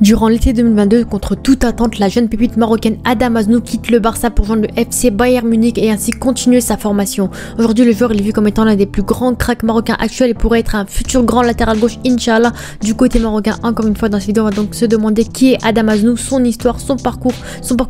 Durant l'été 2022, contre toute attente, la jeune pépite marocaine Adam Aznou quitte le Barça pour rejoindre le FC Bayern Munich et ainsi continuer sa formation. Aujourd'hui, le joueur est vu comme étant l'un des plus grands cracks marocains actuels et pourrait être un futur grand latéral gauche, Inch'Allah, du côté marocain. Encore une fois, dans cette vidéo, on va donc se demander qui est Adam Aznou, son histoire, son parcours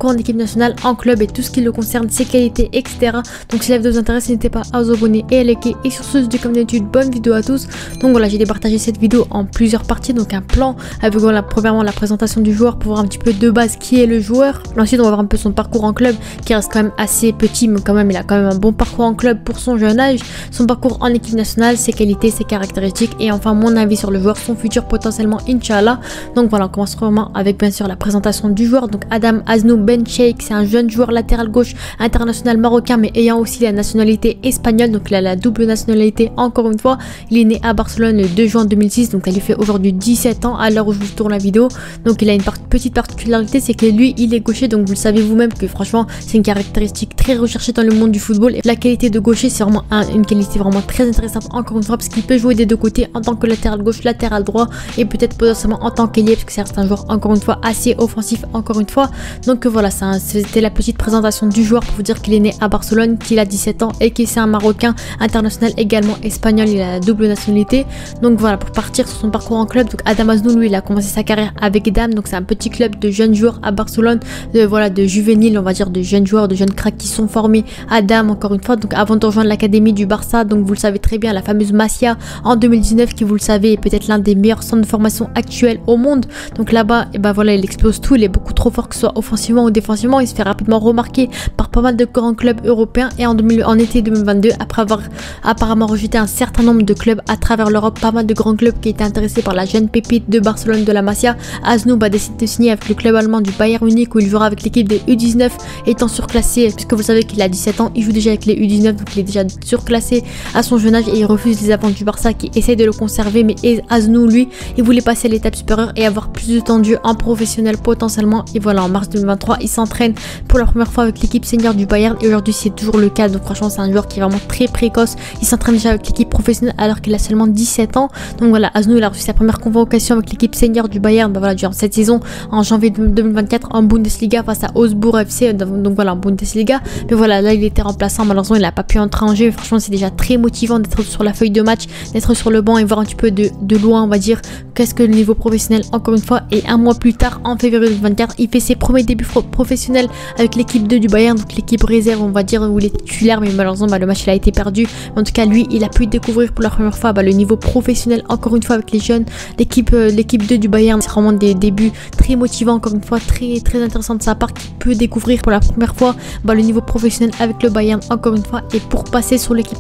en équipe nationale, en club et tout ce qui le concerne, ses qualités, etc. Donc si la vidéo vous intéresse, n'hésitez pas à vous abonner et à liker. Et sur ce, je dis comme d'habitude, bonne vidéo à tous. Donc voilà, j'ai départagé cette vidéo en plusieurs parties, donc un plan avec voilà, premièrement la présentation du joueur pour voir un petit peu de base qui est le joueur. Ensuite, on va voir un peu son parcours en club qui reste quand même assez petit, mais quand même il a quand même un bon parcours en club pour son jeune âge, son parcours en équipe nationale, ses qualités, ses caractéristiques et enfin mon avis sur le joueur, son futur potentiellement, Inch'Allah. Donc voilà, on commence vraiment avec bien sûr la présentation du joueur. Donc Adam Aznou Ben Cheikh, c'est un jeune joueur latéral gauche international marocain mais ayant aussi la nationalité espagnole, donc il a la double nationalité encore une fois. Il est né à Barcelone le 2 juin 2006, donc il fait aujourd'hui 17 ans à l'heure où je vous tourne la vidéo. Donc il a une petite particularité, c'est que lui il est gaucher, donc vous le savez vous-même que franchement c'est une caractéristique très recherchée dans le monde du football. Et la qualité de gaucher c'est vraiment une qualité vraiment très intéressante encore une fois parce qu'il peut jouer des deux côtés en tant que latéral gauche, latéral droit et peut-être potentiellement en tant qu'ailier parce que c'est un joueur encore une fois assez offensif encore une fois. Donc voilà, c'était la petite présentation du joueur pour vous dire qu'il est né à Barcelone, qu'il a 17 ans et que c'est un Marocain international également espagnol, il a la double nationalité. Donc voilà, pour partir sur son parcours en club, donc Adam Aznou lui il a commencé sa carrière avec Dam, donc c'est un petit club de jeunes joueurs à Barcelone, de juvéniles on va dire, de jeunes joueurs, de jeunes cracks qui sont formés à Dam encore une fois, donc avant de rejoindre l'académie du Barça, donc vous le savez très bien, la fameuse Masia en 2019 qui vous le savez est peut-être l'un des meilleurs centres de formation actuels au monde. Donc là-bas, et ben voilà, il explose tout, il est beaucoup trop fort que ce soit offensivement ou défensivement, il se fait rapidement remarquer par pas mal de grands clubs européens et en été 2022, après avoir apparemment rejeté un certain nombre de clubs à travers l'Europe, pas mal de grands clubs qui étaient intéressés par la jeune pépite de Barcelone de la Masia, Aznou décide de signer avec le club allemand du Bayern Munich où il jouera avec l'équipe des U19 étant surclassé, puisque vous savez qu'il a 17 ans, il joue déjà avec les U19 donc il est déjà surclassé à son jeune âge et il refuse les avances du Barça qui essaie de le conserver, mais Aznou lui il voulait passer à l'étape supérieure et avoir plus de temps de jeu en professionnel potentiellement. Et voilà, en mars 2023 il s'entraîne pour la première fois avec l'équipe senior du Bayern et aujourd'hui c'est toujours le cas. Donc franchement c'est un joueur qui est vraiment très précoce, il s'entraîne déjà avec l'équipe professionnelle alors qu'il a seulement 17 ans. Donc voilà, Aznou il a reçu sa première convocation avec l'équipe senior du Bayern voilà, durant cette saison en janvier 2024 en Bundesliga face à Augsbourg FC, donc voilà en Bundesliga. Mais voilà, là il était remplaçant, malheureusement il n'a pas pu entrer en jeu, mais franchement c'est déjà très motivant d'être sur la feuille de match, d'être sur le banc et voir un petit peu de loin on va dire qu'est-ce que le niveau professionnel encore une fois. Et un mois plus tard en février 2024 il fait ses premiers débuts professionnels avec l'équipe 2 du Bayern, donc l'équipe réserve on va dire où il est titulaire, mais malheureusement le match il a été perdu. En tout cas lui il a pu découvrir pour la première fois le niveau professionnel encore une fois avec les jeunes. L'équipe 2 du Bayern, c'est vraiment des débuts très motivants encore une fois, très intéressant de sa part, qui peut découvrir pour la première fois le niveau professionnel avec le Bayern encore une fois. Et pour passer sur l'équipe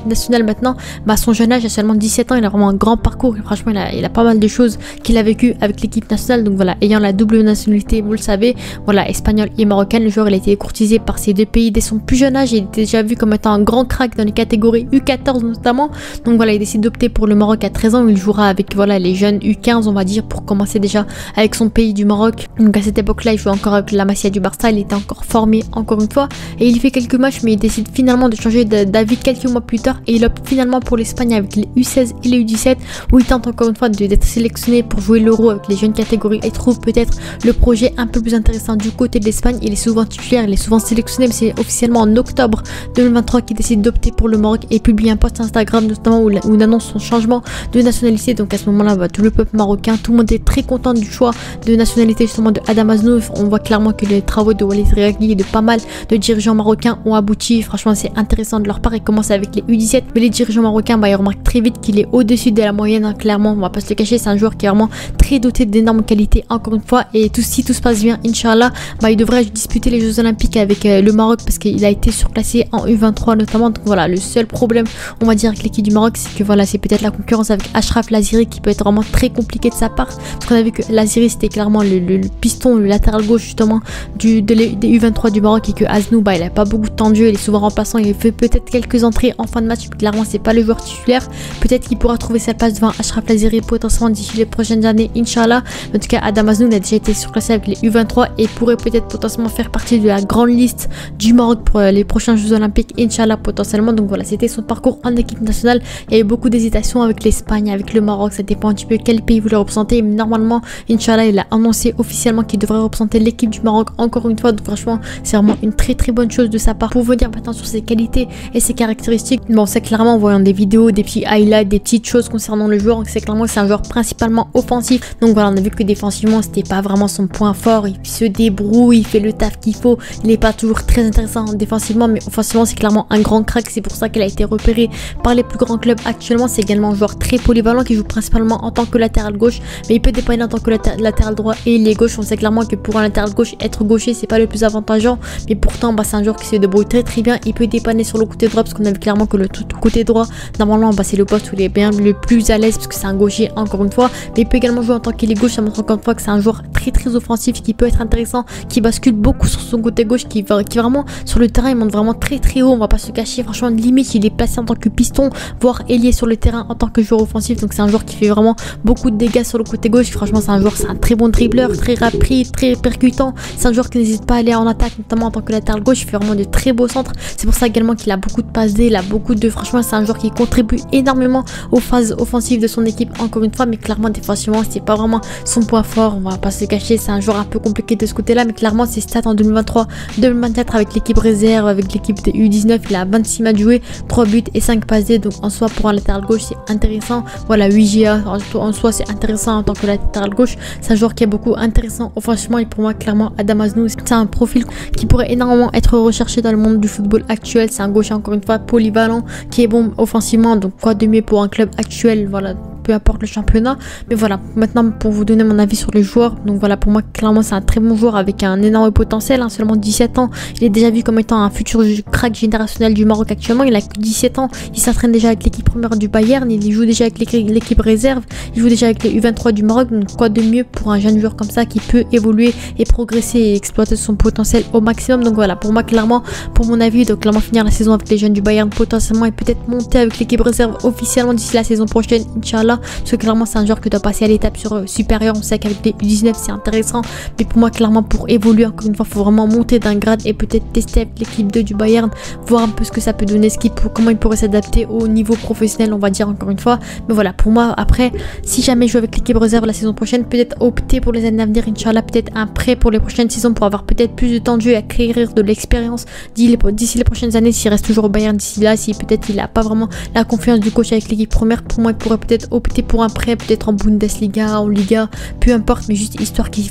nationale maintenant, son jeune âge, il a seulement 17 ans, il a vraiment un grand parcours et franchement il a pas mal de choses qu'il a vécu avec l'équipe nationale. Donc voilà, ayant la double nationalité vous le savez, voilà, espagnol et marocaine, le joueur il a été courtisé par ces deux pays dès son plus jeune âge, il était déjà vu comme étant un grand crack dans les catégories U14 notamment. Donc voilà, il décide d'opter pour le Maroc à 13 ans où il jouera avec voilà les jeunes U15 on va dire pour commencer déjà avec son pays du Maroc. Donc à cette époque là il jouait encore avec la Masia du Barça, il était encore formé encore une fois et il fait quelques matchs mais il décide finalement de changer d'avis quelques mois plus tard et il opte finalement pour l'Espagne avec les U16 et les U17 où il tente encore une fois d'être sélectionné pour jouer l'Euro avec les jeunes catégories et trouve peut-être le projet un peu plus intéressant du côté de l'Espagne. Il est souvent titulaire, il est souvent sélectionné, mais c'est officiellement en octobre 2023 qu'il décide d'opter pour le Maroc et publie un post Instagram notamment où il annonce son changement de nationalité. Donc à ce moment là tout le peuple marocain, tout le monde est très content du choix de nationalité justement de Adam Aznou. On voit clairement que les travaux de Walid Regragui et de pas mal de dirigeants marocains ont abouti. Franchement c'est intéressant de leur part. Il commence avec les U17 mais les dirigeants marocains ils remarquent très vite qu'il est au-dessus de la moyenne hein, clairement, on va pas se le cacher, c'est un joueur qui est vraiment très doté d'énormes qualités encore une fois. Et si tout se passe bien Inch'Allah, il devrait disputer les Jeux Olympiques avec le Maroc parce qu'il a été surclassé en U23 notamment. Donc voilà, le seul problème on va dire avec l'équipe du Maroc c'est que voilà, c'est peut-être la concurrence avec Achraf Laziri qui peut être vraiment très compliqué de sa part parce qu'on a vu que Laziri c'était clairement le piston, le latéral gauche justement des U23 du Maroc et que Aznou il a pas beaucoup de temps de jeu, il est souvent remplaçant, il fait peut-être quelques entrées en fin de match mais clairement c'est pas le joueur titulaire. Peut-être qu'il pourra trouver sa place devant Achraf Laziri potentiellement d'ici les prochaines années Inch'Allah. En tout cas Adam Aznou a déjà été surclassé avec les U23 et pourrait peut-être potentiellement faire partie de la grande liste du Maroc pour les prochains Jeux Olympiques Inch'Allah potentiellement. Donc voilà, c'était son parcours en équipe nationale. Il y a eu beaucoup d'hésitations avec l'Espagne, avec le Maroc, ça dépend un petit peu quel pays vous voulez représenter, mais normalement Inch'Allah, il a annoncé officiellement qu'il devrait représenter l'équipe du Maroc encore une fois. Donc franchement, c'est vraiment une très bonne chose de sa part. Pour venir maintenant sur ses qualités et ses caractéristiques, bon, c'est clairement en voyant des vidéos, des petits highlights, des petites choses concernant le joueur, c'est clairement que c'est un joueur principalement offensif. Donc voilà, on a vu que défensivement, c'était pas vraiment son point fort. Il se débrouille, il fait le taf qu'il faut. Il n'est pas toujours très intéressant défensivement, mais offensivement, c'est clairement un grand crack. C'est pour ça qu'il a été repéré par les plus grands clubs actuellement. C'est également un joueur très polyvalent qui joue principalement en tant que latéral gauche, mais il peut dépanner en tant que latéral droit et ailier gauche. On sait clairement que pour un latéral gauche, être gaucher, c'est pas le plus avantageux, mais pourtant, c'est un joueur qui se débrouille très bien. Il peut dépanner sur le côté droit parce qu'on a vu clairement que le côté droit, normalement, c'est le poste où il est bien le plus à l'aise parce que c'est un gaucher encore une fois, mais il peut également jouer en tant qu'ailier gauche. Ça montre encore une fois que c'est un joueur très offensif qui peut être intéressant, qui bascule beaucoup sur son côté gauche, qui vraiment sur le terrain, il monte vraiment très haut. On va pas se cacher, franchement, limite, il est placé en tant que piston, voire ailier sur le terrain en tant que joueur offensif. Donc c'est un joueur qui fait vraiment beaucoup de dégâts sur le côté gauche. Franchement, c'est un très bon dribbleur, très rapide, très percutant. C'est un joueur qui n'hésite pas à aller en attaque, notamment en tant que latéral gauche. Il fait vraiment de très beaux centres. C'est pour ça également qu'il a beaucoup de passes D, il a beaucoup de... Franchement, c'est un joueur qui contribue énormément aux phases offensives de son équipe, encore une fois, mais clairement, défensivement, c'est pas vraiment son point fort. On va pas se cacher, c'est un joueur un peu compliqué de ce côté-là, mais clairement, ses stats en 2023-2024 avec l'équipe réserve, avec l'équipe de U19, il a 26 matchs joués, 3 buts et 5 passes D. Donc en soi, pour un latéral gauche, c'est intéressant. Voilà, 8 GA en soi, c'est intéressant en tant que latéral gauche. C'est un joueur qui est beaucoup intéressant offensivement, et pour moi, clairement, Adam Aznou, c'est un profil qui pourrait énormément être recherché dans le monde du football actuel. C'est un gaucher, encore une fois, polyvalent, qui est bon offensivement. Donc quoi de mieux pour un club actuel, voilà, peu importe le championnat. Mais voilà, maintenant pour vous donner mon avis sur les joueurs, donc voilà, pour moi clairement c'est un très bon joueur avec un énorme potentiel, hein, seulement 17 ans, il est déjà vu comme étant un futur crack générationnel du Maroc actuellement. Il a que 17 ans, il s'entraîne déjà avec l'équipe première du Bayern, il joue déjà avec l'équipe réserve, il joue déjà avec les U23 du Maroc. Donc quoi de mieux pour un jeune joueur comme ça qui peut évoluer et progresser et exploiter son potentiel au maximum. Donc voilà, pour moi clairement, pour mon avis, donc clairement finir la saison avec les jeunes du Bayern potentiellement, et peut-être monter avec l'équipe réserve officiellement d'ici la saison prochaine, Inch'Allah. Parce que clairement c'est un joueur qui doit passer à l'étape supérieure. On sait qu'avec les U19 c'est intéressant, mais pour moi clairement pour évoluer encore une fois, il faut vraiment monter d'un grade et peut-être tester avec l'équipe 2 du Bayern, voir un peu ce que ça peut donner, comment il pourrait s'adapter au niveau professionnel, on va dire, encore une fois. Mais voilà, pour moi, après, si jamais je joue avec l'équipe réserve la saison prochaine, peut-être opter pour les années à venir, Inch'Allah, peut-être un prêt pour les prochaines saisons pour avoir peut-être plus de temps de jeu et acquérir de l'expérience d'ici les prochaines années. S'il reste toujours au Bayern d'ici là, si peut-être il n'a pas vraiment la confiance du coach avec l'équipe première, pour moi il pourrait peut-être opter pour un prêt, peut-être en Bundesliga, en Liga, peu importe, mais juste histoire qu'il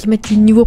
mette du niveau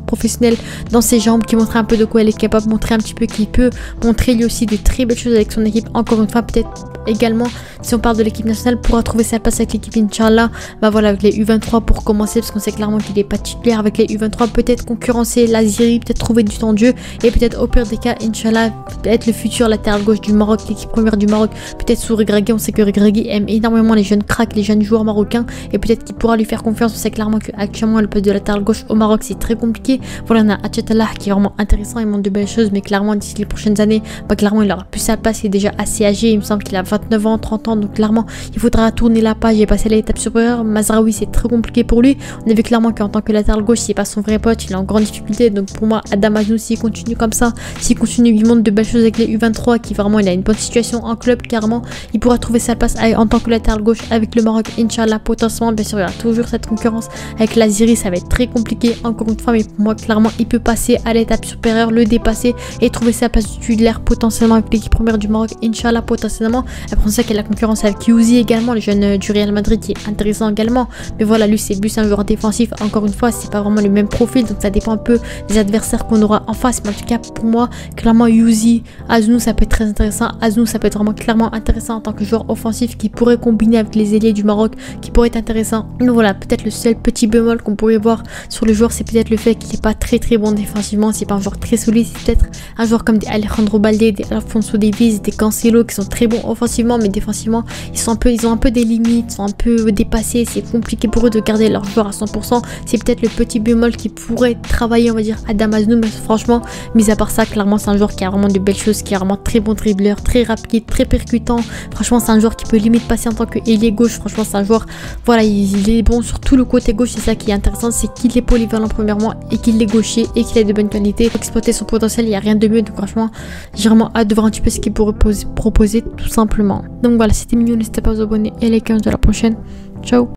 professionnel dans ses jambes, qui montre un peu de quoi il est capable, montrer un petit peu qu'il peut montrer lui aussi de très belles choses avec son équipe. Encore une fois, peut-être également, si on parle de l'équipe nationale, pourra trouver sa place avec l'équipe, Inch'Allah, voilà, avec les U23 pour commencer, parce qu'on sait clairement qu'il est pas titulaire avec les U23, peut-être concurrencer l'Algérie, peut-être trouver du temps de jeu, et peut-être au pire des cas, Inch'Allah, peut-être le futur latéral gauche du Maroc, l'équipe première du Maroc, peut-être sous Regragui. On sait que Regragui aime énormément les jeunes cracks, les jeunes joueurs marocains, et peut-être qu'il pourra lui faire confiance. On sait clairement qu'actuellement le poste de latéral gauche au Maroc c'est très compliqué. Voilà, on a Achetallah qui est vraiment intéressant, il montre de belles choses, mais clairement d'ici les prochaines années, clairement il aura plus sa place, il est déjà assez âgé, il me semble qu'il a 29 ans, 30 ans, donc clairement il faudra tourner la page et passer à l'étape supérieure. Mazraoui c'est très compliqué pour lui, on a vu clairement qu'en tant que latéral gauche c'est pas son vrai pote, il est en grande difficulté. Donc pour moi, Adam Aznou, s'il continue comme ça, s'il continue, il montre de belles choses avec les U23, qui vraiment il a une bonne situation en club, clairement il pourra trouver sa place en tant que latéral gauche avec le Maroc, Inch'Allah. Potentiellement, bien sûr, il y a toujours cette concurrence avec l'Algérie, ça va être très compliqué encore une fois, mais pour moi clairement il peut passer à l'étape supérieure, le dépasser et trouver sa place titulaire potentiellement avec l'équipe première du Maroc, Inch'Allah, potentiellement. Après on sait qu'il y a la concurrence avec Youzi également, le jeune du Real Madrid, qui est intéressant également, mais voilà, lui c'est plus un joueur défensif, encore une fois c'est pas vraiment le même profil, donc ça dépend un peu des adversaires qu'on aura en face. Mais en tout cas pour moi clairement Youzi, Aznou ça peut être très intéressant. Aznou ça peut être vraiment clairement intéressant en tant que joueur offensif qui pourrait combiner avec les ailiers du Maroc, qui pourrait être intéressant. Donc voilà, peut-être le seul petit bémol qu'on pourrait voir sur le joueur, c'est peut-être le fait qu'il n'est pas très bon défensivement, c'est pas un joueur très solide. C'est peut-être un joueur comme des Alejandro Balde, des Alfonso Davies, des Cancelo, qui sont très bons offensivement, mais défensivement ils ont un peu des limites, sont un peu dépassés, c'est compliqué pour eux de garder leur joueur à 100%. C'est peut-être le petit bémol qui pourrait travailler, on va dire, Adam Aznou, mais franchement mis à part ça, clairement c'est un joueur qui a vraiment de belles choses, qui est vraiment très bon dribbleur, très rapide, très percutant. Franchement c'est un joueur qui peut limite passer en tant que ailier gauche. Franchement c'est un joueur, voilà, il est bon sur tout le côté gauche. C'est ça qui est intéressant, c'est qu'il est polyvalent premièrement, et qu'il est gaucher, et qu'il a de bonnes qualités. Pour exploiter son potentiel, il n'y a rien de mieux. Donc franchement j'ai vraiment hâte de voir un petit peu ce qu'il pourrait proposer tout simplement. Donc voilà, c'était mignon, n'hésitez pas à vous abonner et les 15 de la prochaine. Ciao.